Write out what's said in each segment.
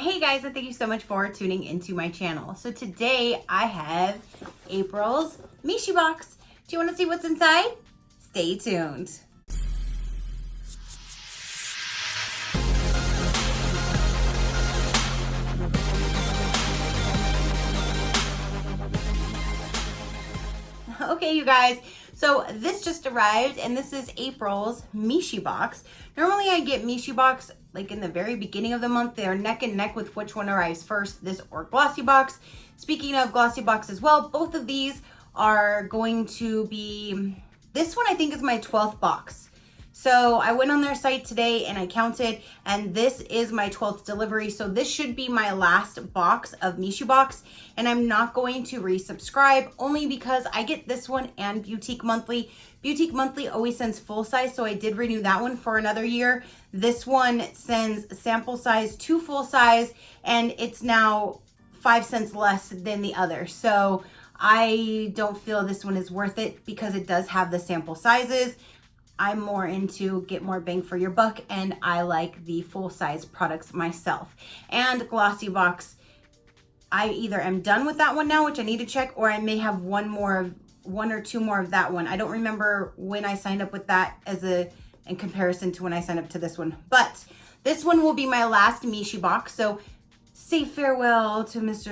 Hey guys, and thank you so much for tuning into my channel. So today I have April's Mishibox. Do you want to see what's inside? Stay tuned. Okay, you guys, so this just arrived and this is April's Mishibox. Normally I get Mishibox like in the very beginning of the month. They're neck and neck with which one arrives first, this or Glossy Box. Speaking of Glossy Box as well, both of these are going to be, this one I think is my 12th box. So I went on their site today and I counted, and this is my 12th delivery. So this should be my last box of Mishibox, and I'm not going to resubscribe only because I get this one and Beauteque Monthly. Beauteque Monthly always sends full size, so I did renew that one for another year. This one sends sample size to full size, and it's now 5 cents less than the other. So I don't feel this one is worth it because it does have the sample sizes. I'm more into get more bang for your buck, and I like the full size products myself. And Glossy Box, I either am done with that one now, which I need to check, or I may have one or two more of that one. I don't remember when I signed up with that in comparison to when I signed up to this one. But this one will be my last Mishibox. So say farewell to Miss,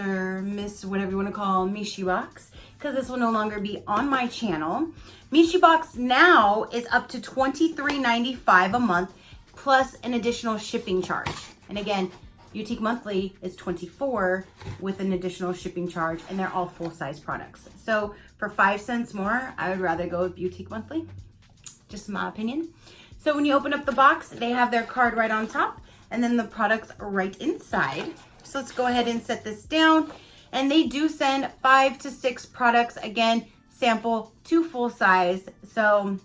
whatever you want to call Mishibox, because this will no longer be on my channel. Mishibox now is up to $23.95 a month plus an additional shipping charge. And again, Beauteque Monthly is $24 with an additional shipping charge, and they're all full-size products. So for 5 cents more, I would rather go with Beauteque Monthly. Just my opinion. So when you open up the box, they have their card right on top, and then the products are right inside. So let's go ahead and set this down. And they do send 5 to 6 products, again, sample to full size. So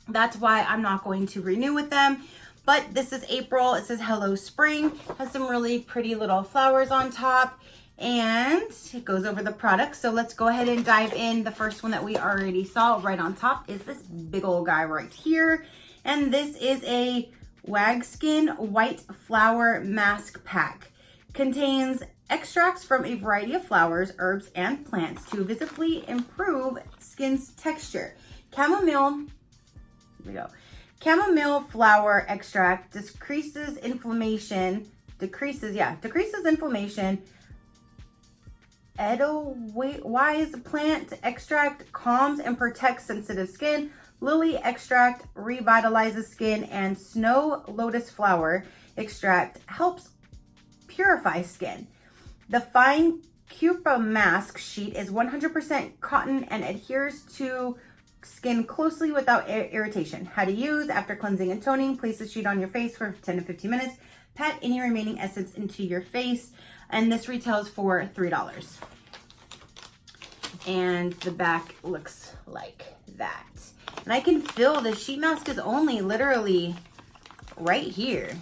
that's why I'm not going to renew with them. But this is April. It says Hello Spring. Has some really pretty little flowers on top. And it goes over the products. So let's go ahead and dive in. The first one that we already saw right on top is this big old guy right here. And this is a Wagskin White Flower Mask Pack. Contains extracts from a variety of flowers, herbs, and plants to visibly improve skin's texture. Chamomile flower extract decreases inflammation. Edelweiss plant extract calms and protects sensitive skin. Lily extract revitalizes skin, and snow lotus flower extract helps purify skin. The fine Capsule Mask sheet is 100% cotton and adheres to skin closely without irritation. How to use: after cleansing and toning, place the sheet on your face for 10 to 15 minutes. Pat any remaining essence into your face. And this retails for $3. And the back looks like that. And I can feel the sheet mask is only literally right here.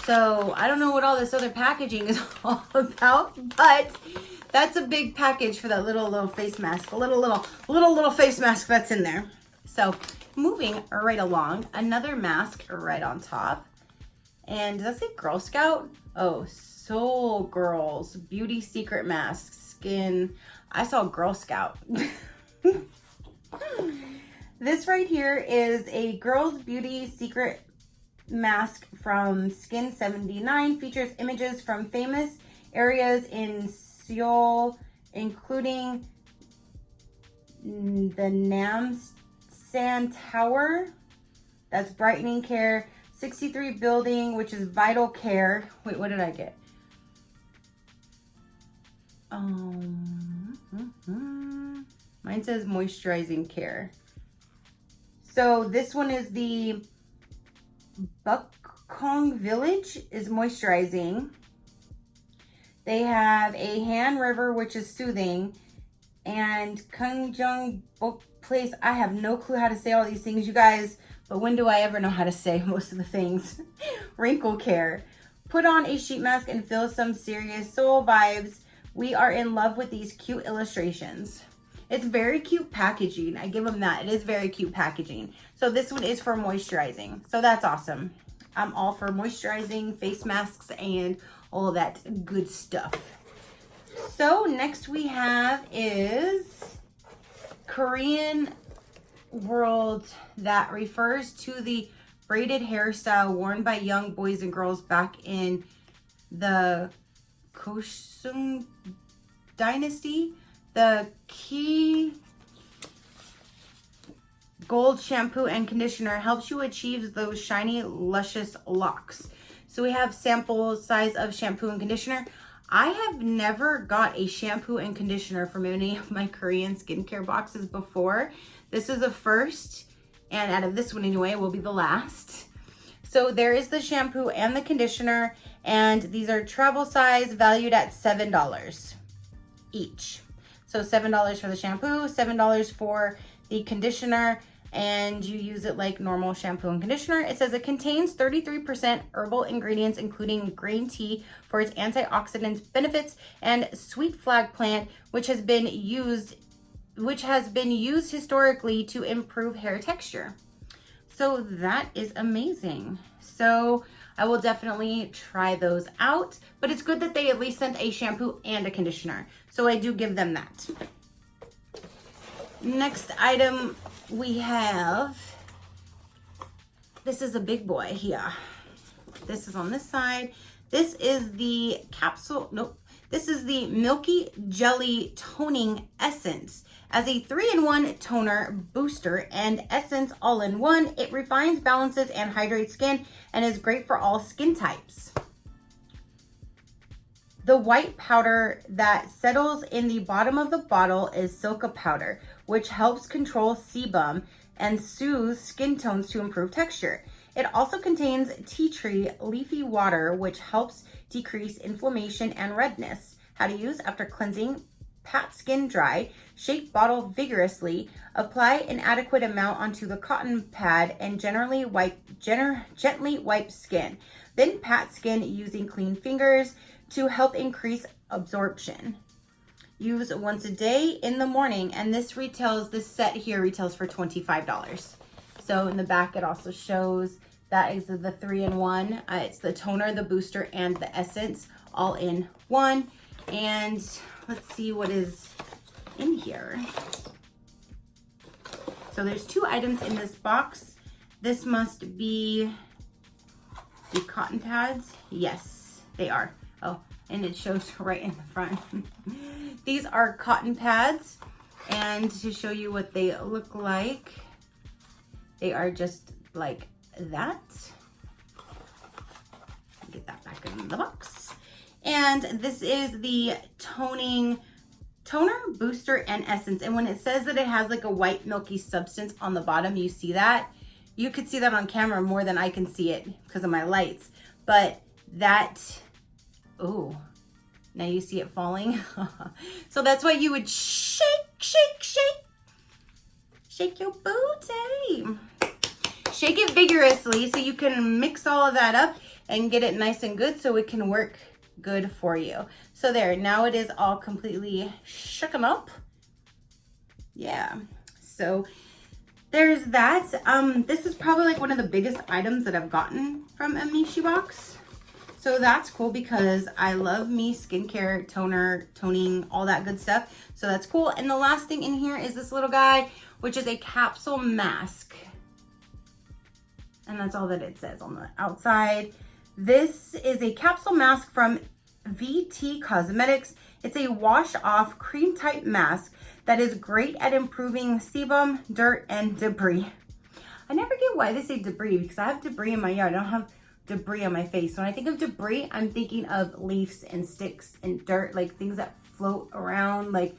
So I don't know what all this other packaging is all about, but that's a big package for that little face mask, a little face mask that's in there. So moving right along, another mask right on top. And does that say Girl Scout? Oh, Soul Girls Beauty Secret Mask Skin. I saw Girl Scout. This right here is a Girls Beauty Secret Mask from Skin 79. Features images from famous areas in Seoul, including the Namsan Tower, that's brightening care, 63 building, which is vital care. Wait, what did I get? Mine says moisturizing care. So this one is the Bukong Village is moisturizing. They have a Han River, which is soothing, and Kunjung Book Place. I have no clue how to say all these things, you guys, but when do I ever know how to say most of the things? Wrinkle Care. Put on a sheet mask and feel some serious soul vibes. We are in love with these cute illustrations. It's very cute packaging. I give them that. It is very cute packaging. So this one is for moisturizing. So that's awesome. I'm all for moisturizing, face masks, and all of that good stuff. So next we have is Korean world that refers to the braided hairstyle worn by young boys and girls back in the Joseon dynasty. The key gold shampoo and conditioner helps you achieve those shiny, luscious locks. So we have sample size of shampoo and conditioner. I have never got a shampoo and conditioner from any of my Korean skincare boxes before. This is a first, and out of this one anyway, will be the last. So there is the shampoo and the conditioner, and these are travel size, valued at $7 each. So $7 for the shampoo, $7 for the conditioner, and you use it like normal shampoo and conditioner. It says it contains 33% herbal ingredients, including green tea for its antioxidant benefits, and sweet flag plant, which has been used historically to improve hair texture. So that is amazing. So I will definitely try those out, but it's good that they at least sent a shampoo and a conditioner. So I do give them that. Next item we have, this is a big boy here. This is on this side. This is the this is the Milky Jelly Toning Essence. As a 3-in-1 toner, booster, and essence all-in-one, it refines, balances, and hydrates skin and is great for all skin types. The white powder that settles in the bottom of the bottle is silica powder, which helps control sebum and soothes skin tones to improve texture. It also contains tea tree leafy water, which helps decrease inflammation and redness. How to use: after cleansing, pat skin dry, shake bottle vigorously, apply an adequate amount onto the cotton pad, and gently wipe skin. Then pat skin using clean fingers to help increase absorption. Use once a day in the morning, and this set here retails for $25. So in the back it also shows that is the 3-in-1. It's the toner, the booster, and the essence all in one. And let's see what is in here. So there's 2 items in this box. This must be the cotton pads. Yes, they are. Oh, and it shows right in the front. These are cotton pads, and to show you what they look like, they are just like that. Get that back in the box. And this is the toner, booster, and essence. And when it says that it has like a white milky substance on the bottom, you see that? You could see that on camera more than I can see it because of my lights. But that, oh, now you see it falling. So that's why you would shake your booty. Shake it vigorously so you can mix all of that up and get it nice and good so it can work good for you. So there, now it is all completely shooken up. Yeah, so there's that. This is probably like one of the biggest items that I've gotten from a Mishibox. So that's cool because I love me skincare, toner, toning, all that good stuff. So that's cool. And the last thing in here is this little guy, which is a capsule mask. And that's all that it says on the outside. This is a capsule mask from VT Cosmetics. It's a wash-off cream-type mask that is great at improving sebum, dirt, and debris. I never get why they say debris because I have debris in my yard. I don't have debris on my face. When I think of debris, I'm thinking of leaves and sticks and dirt, like things that float around, like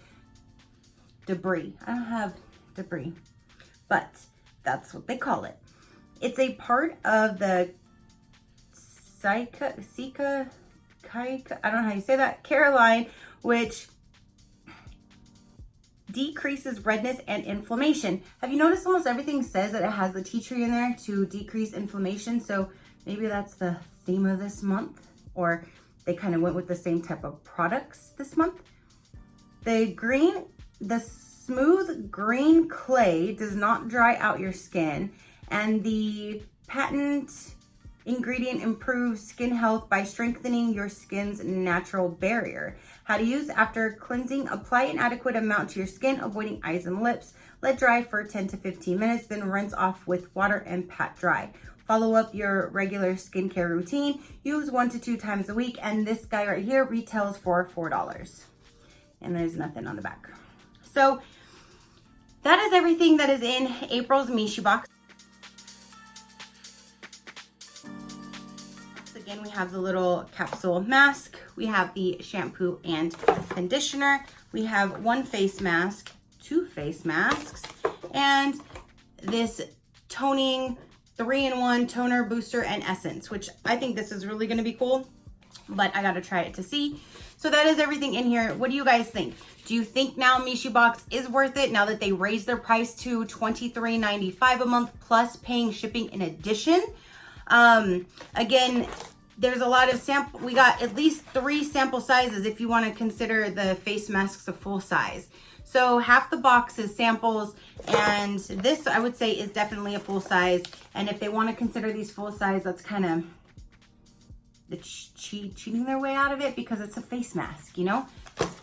debris. I don't have debris, but that's what they call it. It's a part of the I don't know how you say that, Caroline, which decreases redness and inflammation. Have you noticed almost everything says that it has the tea tree in there to decrease inflammation? So maybe that's the theme of this month, or they kind of went with the same type of products this month. The smooth green clay does not dry out your skin, and the patent ingredient improves skin health by strengthening your skin's natural barrier. How to use: after cleansing, apply an adequate amount to your skin, avoiding eyes and lips. Let dry for 10 to 15 minutes, then rinse off with water and pat dry. Follow up your regular skincare routine. Use 1 to 2 times a week. And this guy right here retails for $4. And there's nothing on the back. So that is everything that is in April's Mishibox. Again, we have the little capsule mask. We have the shampoo and conditioner. We have 1 face mask, 2 face masks, and this toning 3-in-1 toner, booster, and essence, which I think this is really going to be cool, but I got to try it to see. So that is everything in here. What do you guys think? Do you think now Mishibox is worth it now that they raised their price to $23.95 a month plus paying shipping in addition? Again, there's a lot of sample. We got at least 3 sample sizes if you want to consider the face masks a full size. So half the box is samples, and this I would say is definitely a full size. And if they want to consider these full size, that's kind of cheating their way out of it because it's a face mask, you know?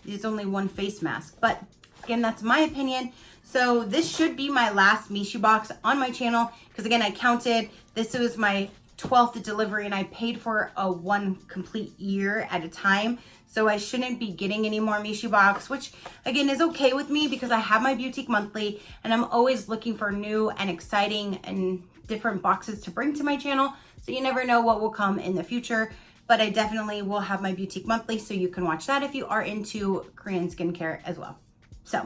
It's only 1 face mask. But again, that's my opinion. So this should be my last Mishibox on my channel because again, I counted. This was my 12th delivery and I paid for a 1 complete year at a time. So I shouldn't be getting any more Mishibox, which again is okay with me because I have my Beauteque monthly and I'm always looking for new and exciting and different boxes to bring to my channel. So you never know what will come in the future, but I definitely will have my Beauteque monthly so you can watch that if you are into Korean skincare as well. So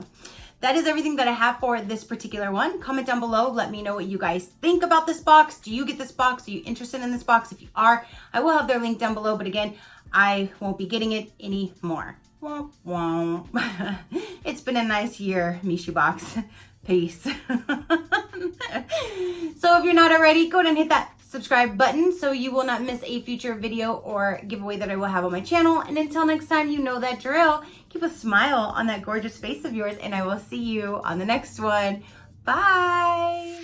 that is everything that I have for this particular one. Comment down below. Let me know what you guys think about this box. Do you get this box? Are you interested in this box? If you are, I will have their link down below. But again, I won't be getting it anymore. Wah, wah. It's been a nice year, Mishibox. Peace. So if you're not already, go ahead and hit that subscribe button so you will not miss a future video or giveaway that I will have on my channel. And until next time, you know that drill. Keep a smile on that gorgeous face of yours, and I will see you on the next one. Bye.